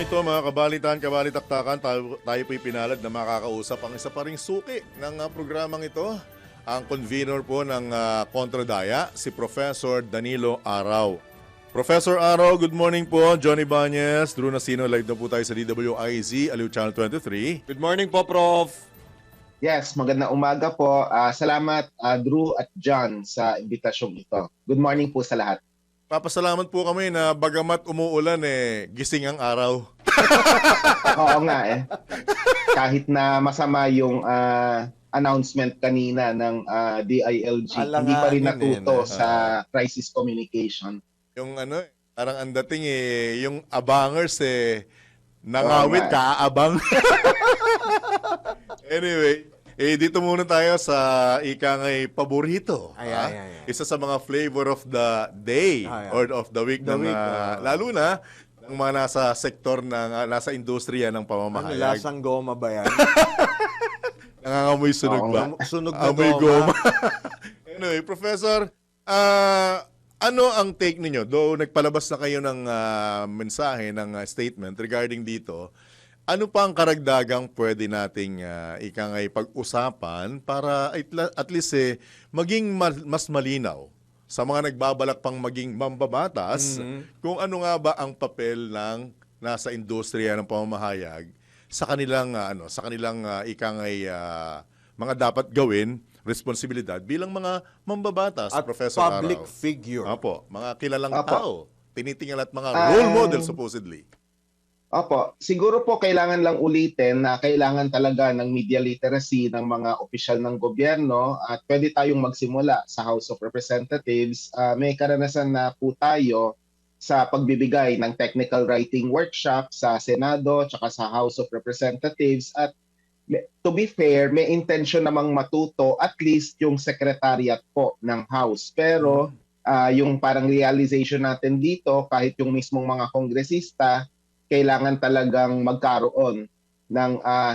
ito mga kabalitan, kabalitaktakan, tayo po'y pinalad na makakausap ang isa pa ring suki ng programang ito. Ang convener po ng Kontradaya, si Professor Danilo Araw. Professor Araw, good morning po. Johnny Bañez, Drew Nasino, live na po tayo sa DWIZ, Aliw Channel 23. Good morning po, Prof. Yes, magandang umaga po. Salamat Drew at John sa imbitasyong ito. Good morning po sa lahat. Papasalamat po kami na bagamat umuulan gising ang araw. Oo nga Kahit na masama yung announcement kanina ng DILG, hindi pa rin natuto sa crisis communication. Yung parang ang dating yung abangers nangawit, kaabang. Anyway, dito muna tayo sa ikangay paborito. Isa sa mga flavor of the day or of the week. Lalo na ng mga nasa sektor nasa industriya ng pamamahayag. Lasang goma ba yan? Nangangamoy sunog ba? Sunog na Amoy goma. Anyway, Professor, ano ang take ninyo? Though nagpalabas na kayo ng mensahe, ng statement regarding dito, ano pa ang karagdagang pwede nating ikangay pag-usapan para at least maging mas malinaw sa mga nagbabalak pang maging mambabatas kung ano nga ba ang papel ng nasa industriya ng pamamahayag sa kanilang ikangay mga dapat gawin, responsibilidad bilang mga mambabatas, At Professor public Araw. figure. Opo, mga kilalang tao, tinitingnan at mga role model supposedly. Opo, siguro po kailangan lang ulitin na kailangan talaga ng media literacy ng mga opisyal ng gobyerno at pwede tayong magsimula sa House of Representatives. May karanasan na po tayo sa pagbibigay ng technical writing workshop sa Senado at sa House of Representatives at to be fair, may intention namang matuto at least yung secretariat po ng House. Pero yung parang realization natin dito, kahit yung mismong mga kongresista, kailangan talagang magkaroon ng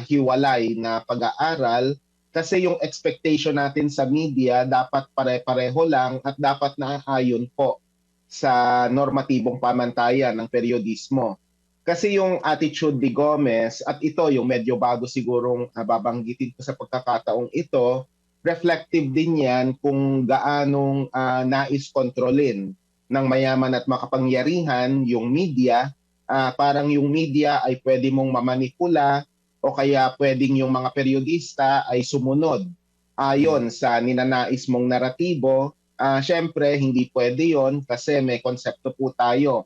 hiwalay na pag-aaral kasi yung expectation natin sa media dapat pare-pareho lang at dapat naayon po sa normatibong pamantayan ng periodismo. Kasi yung attitude ni Gomez, at ito yung medyo bago sigurong babanggitin ko sa pagkakataong ito, reflective din yan kung gaanong nais kontrolin ng mayaman at makapangyarihan yung media. Parang yung media ay pwede mong mamanipula o kaya pwedeng yung mga periodista ay sumunod ayon sa ninanais mong naratibo. Syempre, hindi pwede yon kasi may konsepto po tayo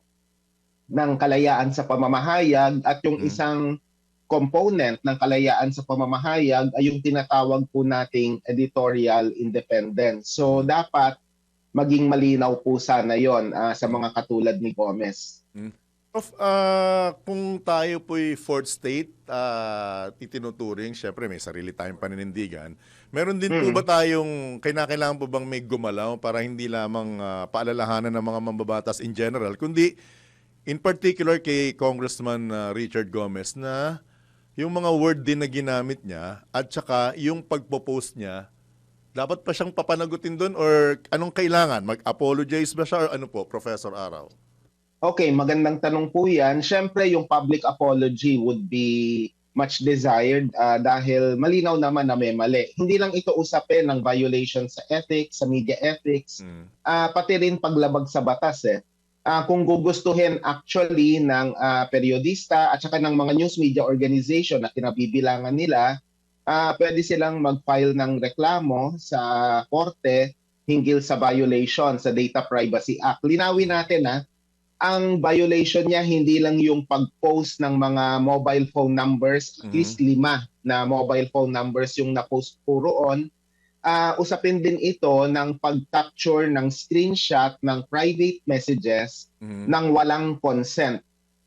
ng kalayaan sa pamamahayag at yung isang component ng kalayaan sa pamamahayag ay yung tinatawag po nating editorial independence. So dapat maging malinaw po sana yon sa mga katulad ni Gomez. Prof, kung tayo po'y fourth state, itinuturing, syempre may sarili tayong paninindigan. Meron din po ba tayong, kailangan po bang may gumalaw para hindi lamang paalalahanan ng mga mambabatas in general, kundi in particular kay Congressman Richard Gomez na yung mga word din na ginamit niya at saka yung pagpo-post niya, dapat pa siyang papanagutin doon or anong kailangan? Mag-apologize ba siya or ano po, Professor Araw? Okay, magandang tanong po yan. Siyempre, yung public apology would be much desired dahil malinaw naman na may mali. Hindi lang ito usapin ng violation sa ethics, sa media ethics, pati rin paglabag sa batas. Kung gugustuhin actually ng periodista at saka ng mga news media organization na kinabibilangan nila, pwede silang mag-file ng reklamo sa korte hinggil sa violation sa Data Privacy Act. Linawin natin ang violation niya hindi lang yung pag-post ng mga mobile phone numbers, at least 5 na mobile phone numbers yung na-post po roon. Usapin din ito ng pag-capture ng screenshot ng private messages ng walang consent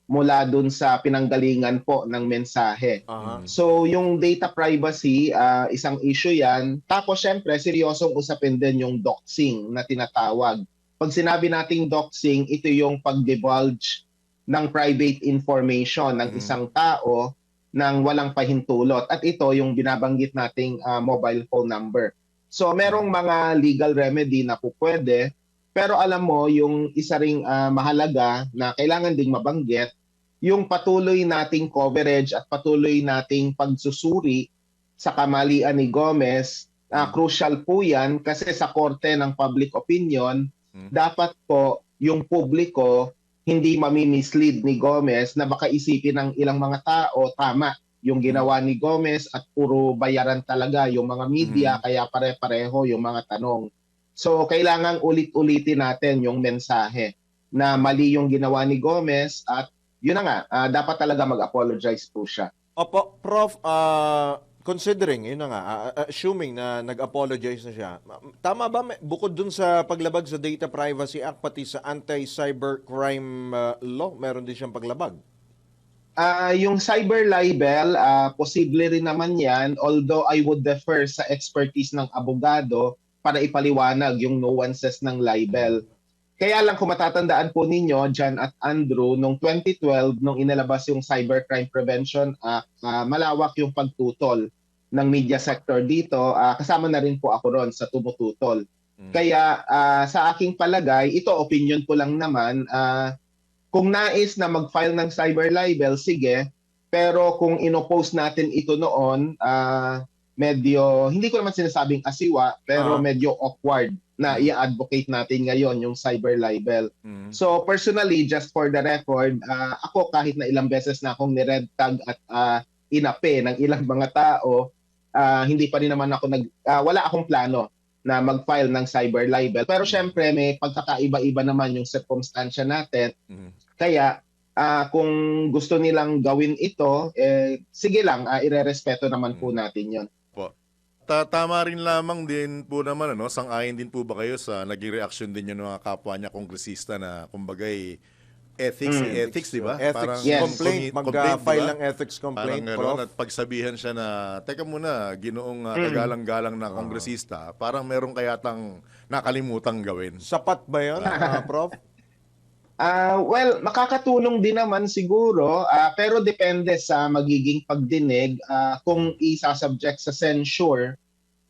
mula dun sa pinanggalingan po ng mensahe. So yung data privacy, isang issue yan. Tapos syempre, seryosong usapin din yung doxing na tinatawag. Pag sinabi nating doxing, ito yung pag-divulge ng private information ng isang tao nang walang pahintulot. At ito yung binabanggit nating mobile phone number. So merong mga legal remedy na po pwede, pero alam mo yung isa ring mahalaga na kailangan ding mabanggit yung patuloy nating coverage at patuloy nating pagsusuri sa kamalian ni Gomez. Crucial po yan kasi sa korte ng public opinion, dapat po yung publiko hindi mamimislead ni Gomez na baka isipin ng ilang mga tao, tama yung ginawa ni Gomez at puro bayaran talaga yung mga media, kaya pare-pareho yung mga tanong. So, kailangan ulit-ulitin natin yung mensahe na mali yung ginawa ni Gomez at yun na nga, dapat talaga mag-apologize po siya. Opo, Prof, considering, yun na nga, assuming na nag-apologize na siya, tama ba, bukod dun sa paglabag sa Data Privacy Act, pati sa Anti-Cybercrime Law, meron din siyang paglabag? Yung cyber libel, posible rin naman yan, although I would defer sa expertise ng abogado para ipaliwanag yung nuances ng libel. Kaya lang kung matatandaan po ninyo, John at Andrew, noong 2012, nung inalabas yung Cybercrime Prevention Act, malawak yung pagtutol ng media sector dito. Kasama na rin po ako ron sa tumututol. Kaya sa aking palagay, ito opinion ko lang naman, kung nais na mag-file ng cyber libel, sige. Pero kung inopost natin ito noon, medyo, hindi ko naman sinasabing asiwa, pero medyo awkward na i-advocate natin ngayon yung cyber libel. So personally, just for the record, ako kahit na ilang beses na akong ni-red tag at inape ng ilang mga tao, hindi pa rin naman ako wala akong plano na mag-file ng cyber libel. Pero syempre may pagkakaiba-iba naman yung circumstansya natin. Kaya kung gusto nilang gawin ito, sige lang, irerespeto naman po natin yon. Tama rin lamang din po naman, sang-ayon din po ba kayo sa naging reaction din yung mga kapwa niya kongresista na kumbagay ethics, di ba? Ethics Yes. complaint, mag-file ng ethics complaint, Parang Prof. at pagsabihan siya na, teka muna, ginoong kagalang-galang na kongresista, parang meron kayatang nakalimutang gawin. Sapat ba yun, Prof? Well, makakatulong din naman siguro, pero depende sa magiging pagdinig. Kung isa-subject sa censure,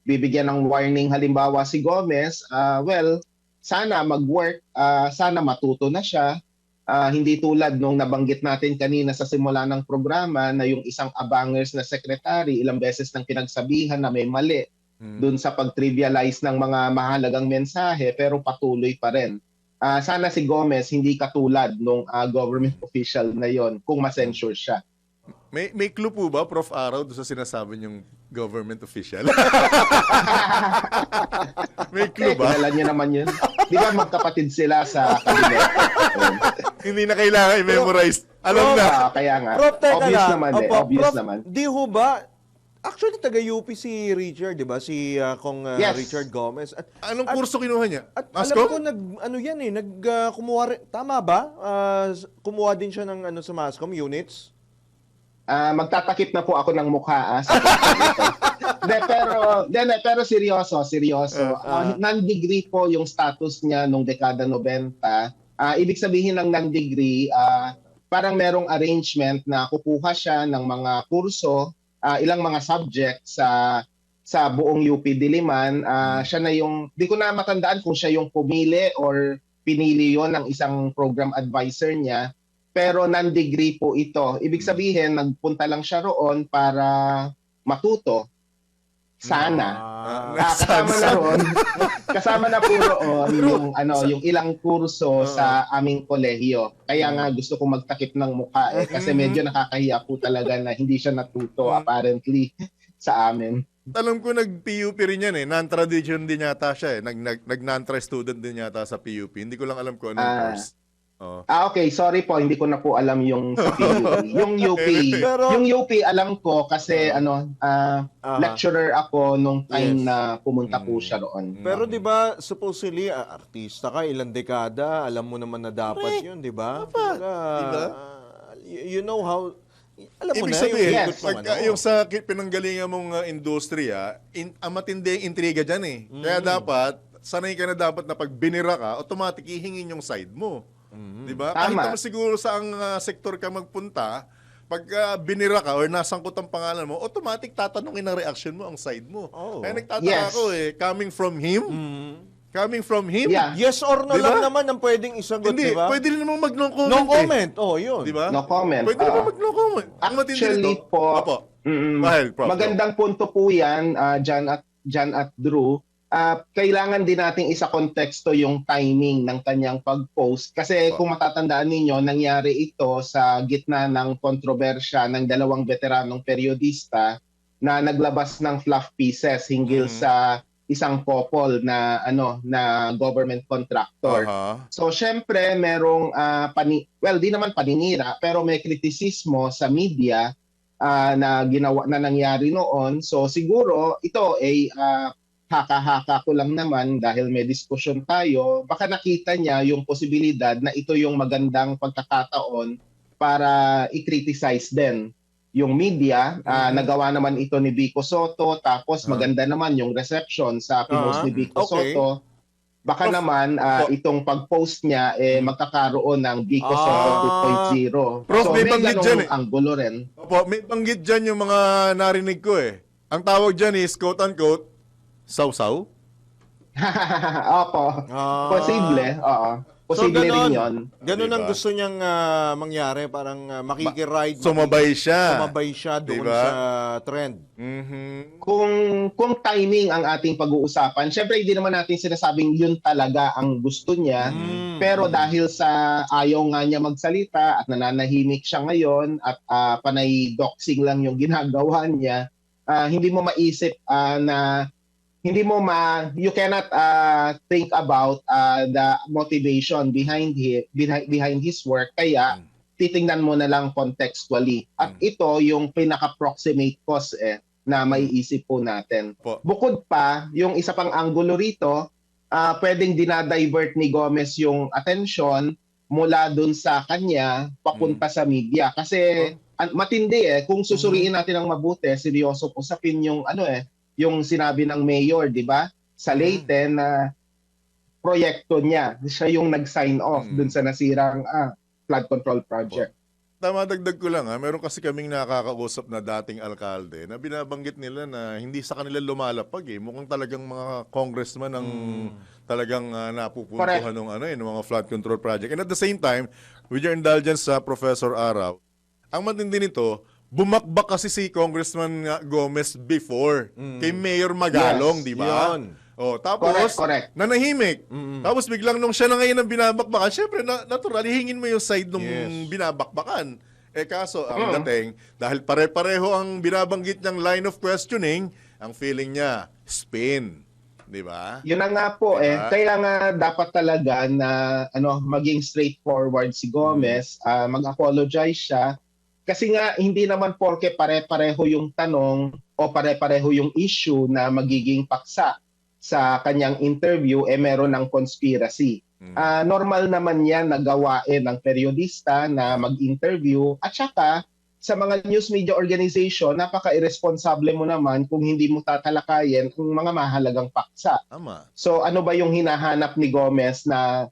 bibigyan ng warning halimbawa si Gomez, well, sana mag-work, sana matuto na siya. Hindi tulad nung nabanggit natin kanina sa simula ng programa na yung isang abangers na secretary, ilang beses nang pinagsabihan na may mali dun sa pag-trivialize ng mga mahalagang mensahe, pero patuloy pa rin. Sana si Gomez hindi katulad nung government official na yon kung ma-censure siya. May clue po ba, Prof. Araw, doon sa sinasabi niyong government official? May clue ba? Kilala niyo naman yun. Di ba magkapatid sila sa cabinet? Hindi na kailangan i-memorize. Alam na. Kaya nga. Prof, teka Obvious lang. naman Opo, Obvious Prof, naman. di ho ba, actually taga-UP si Richard, di ba? Si Yes. Richard Gomez. Anong kurso kinuha niya? At Mascom? alam ko kumuha rin, tama ba? Kumuha din siya ng sa Mascom units? Magtatakip na po ako ng mukha. Pero seryoso. Non-degree po yung status niya nung dekada 90. Ibig sabihin ng non-degree, parang merong arrangement na kukuha siya ng mga kurso, ilang mga subject sa buong UP Diliman. Siya na yung, di ko na matandaan kung siya yung pumili or pinili yon ng isang program advisor niya. Pero non-degree po ito. Ibig sabihin, nagpunta lang siya roon para matuto. Sana. Kasama na po roon yung ilang kurso sa aming kolehiyo. Kaya nga gusto kong magtakip ng mukha kasi medyo nakakahiya po talaga na hindi siya natuto apparently sa amin. Alam ko nag-PUP rin yan Non-tradition din yata siya Nag-non-tri student din yata sa PUP. Hindi ko lang alam kung anong course. Okay, sorry po, hindi ko na po alam yung sa PUP. Yung UP, yung UP alam ko kasi lecturer ako nung time na pumunta po siya roon. Pero 'di ba, supposedly artista ka, ilang dekada, alam mo naman na dapat 'yun, 'di ba? Diba? You know how alam mo Ibig na sabihin, yung ikot mo, yung sa pinanggalingan mong industriya, matindi ang intriga dyan Kaya dapat, sanay ka na dapat na pag binira ka, automatic ihingin yung side mo. Diba? Kahit Tama. naman siguro sa ang sektor ka magpunta, pag binira ka or nasangkot ang pangalan mo, automatic tatanungin ang reaction mo ang side mo. Oh. Kaya nagtataka Yes. ako coming from him, coming from him. Yeah. Yes or no Di ba? lang naman ang pwedeng isagot, Hindi, di ba? pwede rin naman mag-no comment. No comment. Oh, yun. Di ba? No comment. Pwede naman mag-no comment. Ang matindi Actually nito- po, Opo. mm, Go ahead, Prof. magandang punto po yan, Jan at Drew. Kailangan din nating isa konteksto yung timing ng kanyang pag-post. Kasi Opo. kung matatandaan ninyo, nangyari ito sa gitna ng kontrobersya ng dalawang veteranong periodista na naglabas ng fluff pieces hinggil sa isang couple na na government contractor. Aha. So syempre merong di naman paninira pero may kritisismo sa media na nangyari noon. So siguro ito ay haka-haka ko lang naman dahil may diskusyon tayo. Baka nakita niya yung posibilidad na ito yung magandang pagkakataon para i-criticize din yung media. Nagawa naman ito ni Vico Soto, tapos maganda naman yung reception sa pinost ni Vico Okay. Soto. Baka naman itong pag-post niya magkakaroon ng Vico Soto 2.0. Prof, So may may banggit ganong dyan eh. anggulo rin. Opo, may banggit dyan yung mga narinig ko eh. Ang tawag dyan is, quote-unquote, saw-saw. Opo. Posible. Oo. Posible rin yun. Ganun ang Diba? gusto niyang mangyari. Parang makikiride. Sumabay siya. Sumabay siya doon Diba? sa trend. Mhm. Kung timing ang ating pag-uusapan, syempre hindi naman natin sinasabing yun talaga ang gusto niya. Pero dahil sa ayaw nga niya magsalita at nananahimik siya ngayon at panay doxing lang yung ginagawa niya, hindi mo maisip na you cannot think about the motivation behind his work, kaya titingnan mo na lang contextually. At ito yung pinaka-proximate cause na maiisip po natin. Po. Bukod pa, yung isa pang anggulo rito, pwedeng dinadivert ni Gomez yung attention mula dun sa kanya papunta sa media. Kasi matindi kung susuriin natin ng mabuti, seryoso usapin yung yung sinabi ng mayor, di ba? Sa Leyte na proyekto niya. Siya yung nag-sign off dun sa nasirang flood control project. Tama, dagdag ko lang meron kasi kaming nakakausap na dating alkalde na binabanggit nila na hindi sa kanila lumalapag Mukhang talagang mga congressman ang talagang napupuntuhan ng ng mga flood control project. And at the same time, with your indulgence sa Professor Araw, ang matindi nito, bumakbak kasi si Congressman Gomez before kay Mayor Magalong, Yes, di ba? yun. Tapos, Correct. nanahimik. Tapos biglang nung siya na ngayon ang binabakbakan, syempre, natural, hihingin mo yung side nung Yes. binabakbakan. Kaso, ang dating, dahil pare-pareho ang binabanggit niyang line of questioning, ang feeling niya, spin. Di ba? Yun na nga po Diba? Kaya nga dapat talaga na maging straightforward si Gomez, mag-apologize siya. Kasi nga hindi naman porke pare-pareho yung tanong o pare-pareho yung issue na magiging paksa sa kanyang interview meron ng conspiracy. Normal naman yan na gawain ng periodista na mag-interview at saka sa mga news media organization, napaka-irresponsible mo naman kung hindi mo tatalakayin ang mga mahalagang paksa. Tama. So ano ba yung hinahanap ni Gomez na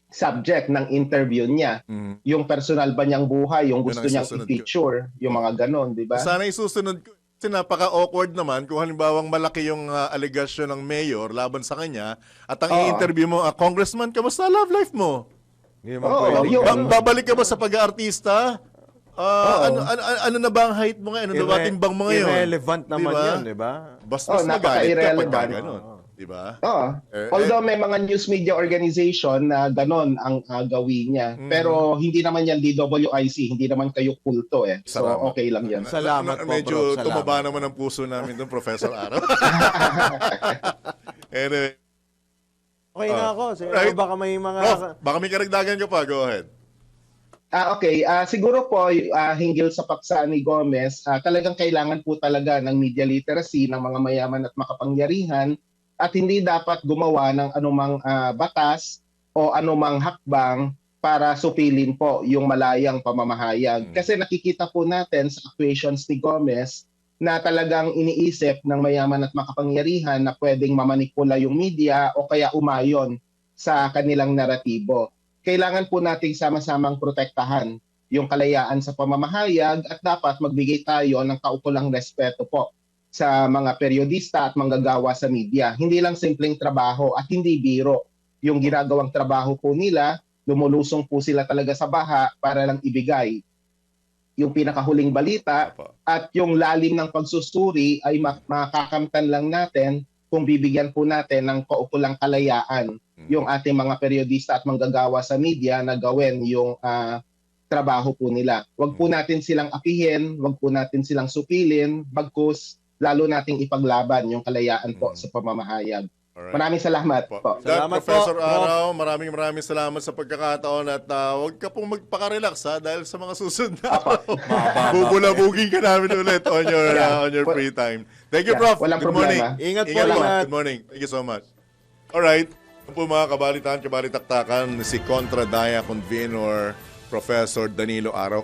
subject ng interview niya? Yung personal ba niyang buhay, yung gusto ang niyang susunod ko. i-feature, yung mga ganon, di ba? Sana isusunod ko. Kasi napaka-awkward naman kung halimbawang malaki yung allegation ng mayor laban sa kanya at ang i-interview mo, Congressman, kamusta love life mo? Hindi naman Oo, pwede. yun. Babalik ka ba sa pag-aartista? Ano na ba ang height mo ngayon? Ano na ba ang timbang mo ngayon? Irrelevant naman Diba? yun, di ba? Basta magalit ka pag napaka-irrelevant. gano'n. Diba? Oo. Although may mga news media organization na ganon ang gawin niya. Pero hindi naman yan DWIC, hindi naman kayo kulto So Salamat. okay lang yan. Salamat po, Medyo bro. Salamat. tumaba naman ang puso namin doon, Professor Araw. Anyway, Okay na ako. Right. Baka may mga... Prof, baka may karagdagan ka pa. Go ahead. Okay, siguro po hinggil sa paksa ni Gomez, talagang kailangan po talaga ng media literacy ng mga mayaman at makapangyarihan at hindi dapat gumawa ng anumang batas o anumang hakbang para supilin po yung malayang pamamahayag. Kasi nakikita po natin sa actuations ni Gomez na talagang iniisip ng mayaman at makapangyarihan na pwedeng mamanipula yung media o kaya umayon sa kanilang naratibo. Kailangan po nating sama-samang protektahan yung kalayaan sa pamamahayag at dapat magbigay tayo ng kaukulang respeto po sa mga periodista at manggagawa sa media. Hindi lang simpleng trabaho at hindi biro. Yung ginagawang trabaho po nila, lumulusong po sila talaga sa baha para lang ibigay yung pinakahuling balita Apo. at yung lalim ng pagsusuri ay makakamtan lang natin kung bibigyan po natin ng kaukulang kalayaan yung ating mga periodista at manggagawa sa media na gawin yung trabaho po nila. Huwag po natin silang apihin, huwag po natin silang supilin, bagkus lalo nating ipaglaban yung kalayaan po sa pamamahayag. Alright. Maraming salamat Po. po. Salamat Professor po, Prof. Araw, maraming salamat sa pagkakataon at huwag ka pong magpaka-relax dahil sa mga susunod na araw. Bubulabugin ka namin ulit on your free time. Thank you, Yeah, Prof. walang Good morning. problema. Ingat po, Ingat po. ingat. Good morning. Thank you so much. Alright. Ito po mga kabalitaan, kabalitaktakan, si Kontra Daya Convenor, Professor Danilo Araw.